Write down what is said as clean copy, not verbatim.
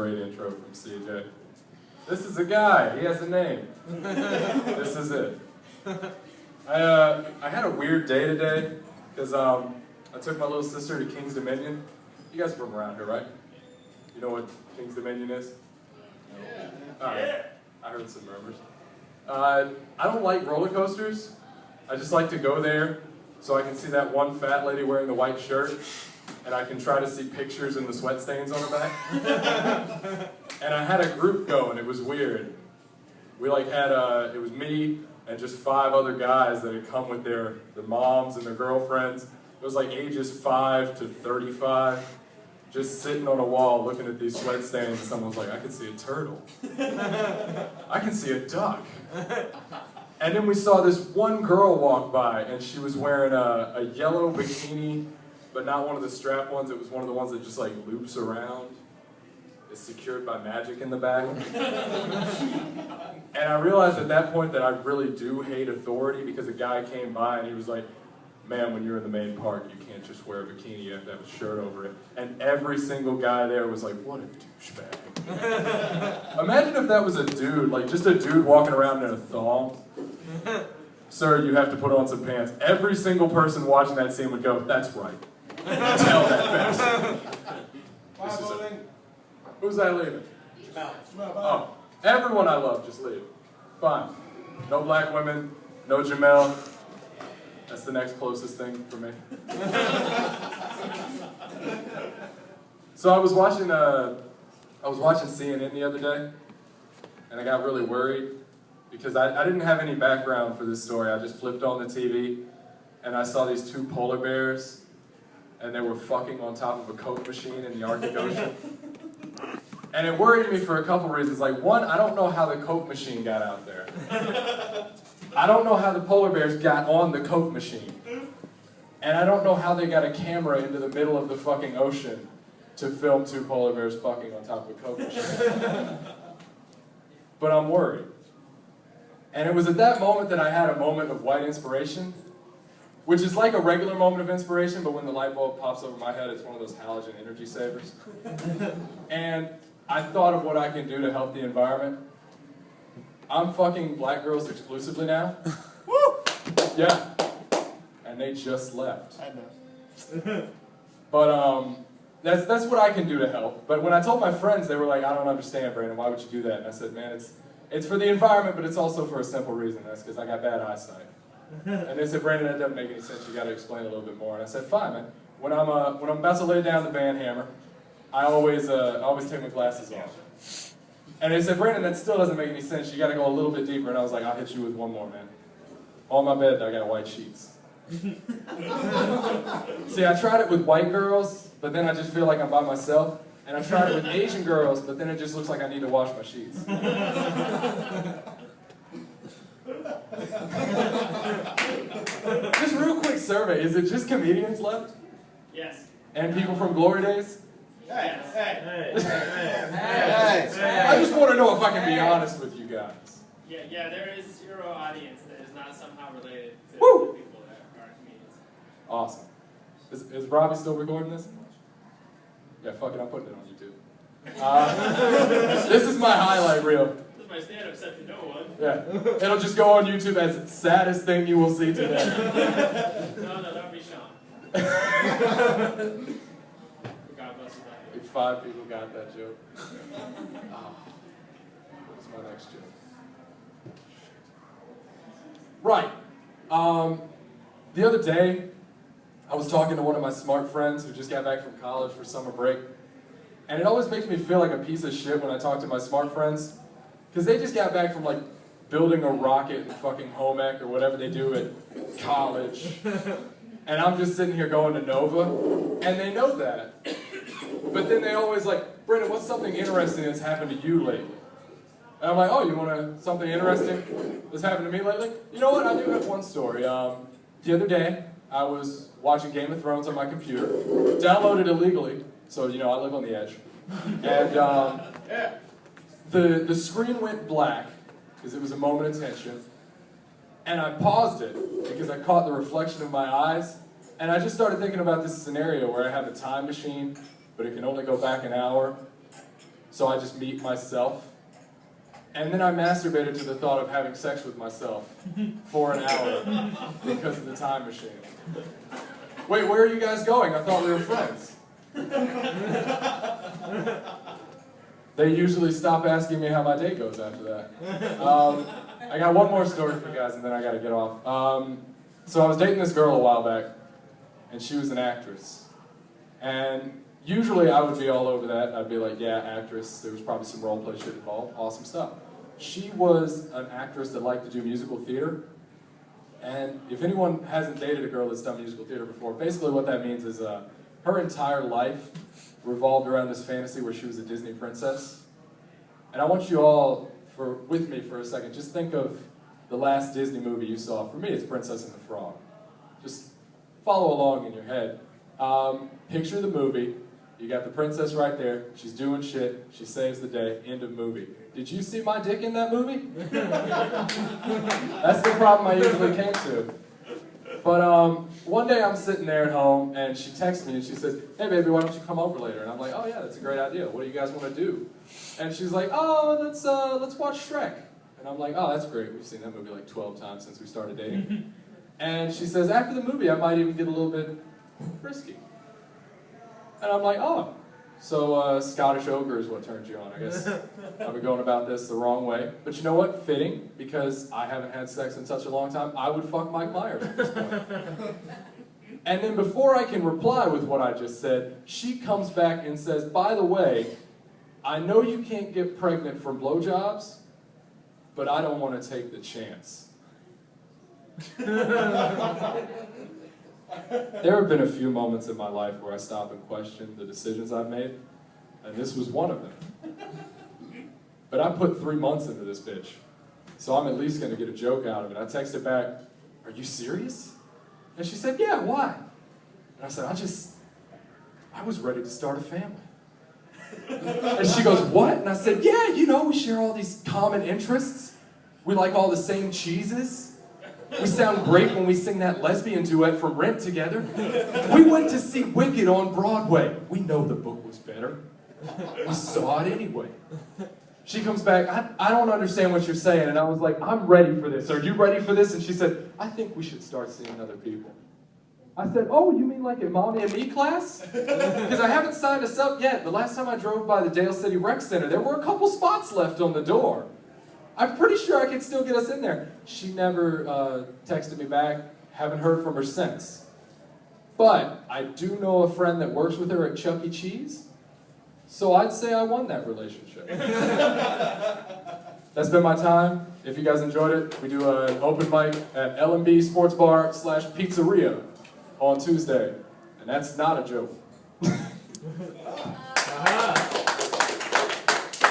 great intro from CJ. This is a guy. He has a name. This is it. I had a weird day today because I took my little sister to King's Dominion. You guys are from around here, right? You know what King's Dominion is? Yeah. All right. I heard some murmurs. I don't like roller coasters. I just like to go there so I can see that one fat lady wearing the white shirt, and I can try to see pictures in the sweat stains on her back. And I had a group go, and it was weird. We had, it was me and just 5 other guys that had come with their moms and their girlfriends. It was like ages 5 to 35, just sitting on a wall looking at these sweat stains, and someone was like, I can see a turtle. I can see a duck. And then we saw this one girl walk by, and she was wearing a yellow bikini, but not one of the strap ones. It was one of the ones that just like loops around. It's secured by magic in the back. And I realized at that point that I really do hate authority, because a guy came by and he was like, man, when you're in the main park, you can't just wear a bikini, you have to have a shirt over it. And every single guy there was like, what a douchebag. Imagine if that was a dude, like just a dude walking around in a thong. Sir, you have to put on some pants. Every single person watching that scene would go, that's right. Tell that bastard. Who's that leaving? Oh, everyone I love, just leave. Fine. No black women, no Jamel. That's the next closest thing for me. So I was watching CNN the other day, and I got really worried because I didn't have any background for this story. I just flipped on the TV, and I saw these 2 polar bears, and they were fucking on top of a Coke machine in the Arctic Ocean. And it worried me for a couple reasons. Like, one, I don't know how the Coke machine got out there. I don't know how the polar bears got on the Coke machine. And I don't know how they got a camera into the middle of the fucking ocean to film 2 polar bears fucking on top of a Coke machine. But I'm worried. And it was at that moment that I had a moment of white inspiration, which is like a regular moment of inspiration, but when the light bulb pops over my head, it's one of those halogen energy savers. And I thought of what I can do to help the environment. I'm fucking black girls exclusively now. Woo! Yeah. And they just left. I know. But that's what I can do to help. But when I told my friends, they were like, I don't understand, Brandon, why would you do that? And I said, man, it's for the environment, but it's also for a simple reason. That's because I got bad eyesight. And they said, Brandon, that doesn't make any sense. You got to explain a little bit more. And I said, fine, man. When I'm about to lay down the band hammer, I always take my glasses off. And they said, Brandon, that still doesn't make any sense. You got to go a little bit deeper. And I was like, I'll hit you with one more, man. On my bed, I got white sheets. See, I tried it with white girls, but then I just feel like I'm by myself. And I tried it with Asian girls, but then it just looks like I need to wash my sheets. Just real quick survey, is it just comedians left? Yes. And people from Glory Days? Hey. I just want to know if I can be honest with you guys. Yeah, there is your audience that is not somehow related to Woo! the people that are comedians. Awesome. Is Robbie still recording this? Yeah, fuck it, I'm putting it on YouTube. This is my highlight reel. This is my stand-up set to no one. Yeah, it'll just go on YouTube as the saddest thing you will see today. No, that would be Sean. God bless you. Like 5 people got that joke. What's my next joke? Right. The other day, I was talking to one of my smart friends who just got back from college for summer break. And it always makes me feel like a piece of shit when I talk to my smart friends, because they just got back from like building a rocket in fucking home ec or whatever they do at college. And I'm just sitting here going to Nova, and they know that. But then they always like, Brendan, what's something interesting that's happened to you lately? And I'm like, oh, you want something interesting that's happened to me lately? You know what, I do have one story. The other day, I was watching Game of Thrones on my computer, downloaded illegally, so I live on the edge. And the screen went black, because it was a moment of tension, and I paused it, because I caught the reflection of my eyes, and I just started thinking about this scenario where I have a time machine, but it can only go back an hour. So I just meet myself. And then I masturbated to the thought of having sex with myself for an hour because of the time machine. Wait, where are you guys going? I thought we were friends. They usually stop asking me how my day goes after that. I got one more story for you guys and then I gotta get off. So I was dating this girl a while back, and she was an actress. And usually I would be all over that. I'd be like, yeah, actress, there was probably some role play shit involved, awesome stuff. She was an actress that liked to do musical theater. And if anyone hasn't dated a girl that's done musical theater before, basically what that means is her entire life revolved around this fantasy where she was a Disney princess. And I want you all, with me for a second, just think of the last Disney movie you saw. For me, it's Princess and the Frog. Just follow along in your head. Picture the movie. You got the princess right there. She's doing shit. She saves the day. End of movie. Did you see my dick in that movie? That's the problem I usually came to. But one day I'm sitting there at home, and she texts me, and she says, hey, baby, why don't you come over later? And I'm like, oh, yeah, that's a great idea. What do you guys want to do? And she's like, oh, let's watch Shrek. And I'm like, oh, that's great. We've seen that movie like 12 times since we started dating. And she says, after the movie, I might even get a little bit frisky. And I'm like, oh, so Scottish ogre is what turned you on. I guess I've been going about this the wrong way. But you know what? Fitting, because I haven't had sex in such a long time, I would fuck Mike Myers at this point. And then before I can reply with what I just said, she comes back and says, by the way, I know you can't get pregnant from blowjobs, but I don't want to take the chance. There have been a few moments in my life where I stop and question the decisions I've made, and this was one of them. But I put 3 months into this bitch, so I'm at least going to get a joke out of it. I texted back, are you serious? And she said, yeah, why? And I said, I was ready to start a family. And she goes, what? And I said, yeah, you know, we share all these common interests. We like all the same cheeses. We sound great when we sing that lesbian duet from Rent together. We went to see Wicked on Broadway. We know the book was better. We saw it anyway. She comes back, I don't understand what you're saying. And I was like, I'm ready for this. Are you ready for this? And she said, I think we should start seeing other people. I said, oh, you mean like a Mommy and Me class? Because I haven't signed us up yet. The last time I drove by the Dale City Rec Center, there were a couple spots left on the door. I'm pretty sure I could still get us in there. She never texted me back. Haven't heard from her since. But I do know a friend that works with her at Chuck E. Cheese. So I'd say I won that relationship. That's been my time. If you guys enjoyed it, we do an open mic at L&B Sports Bar / Pizzeria on Tuesday. And that's not a joke.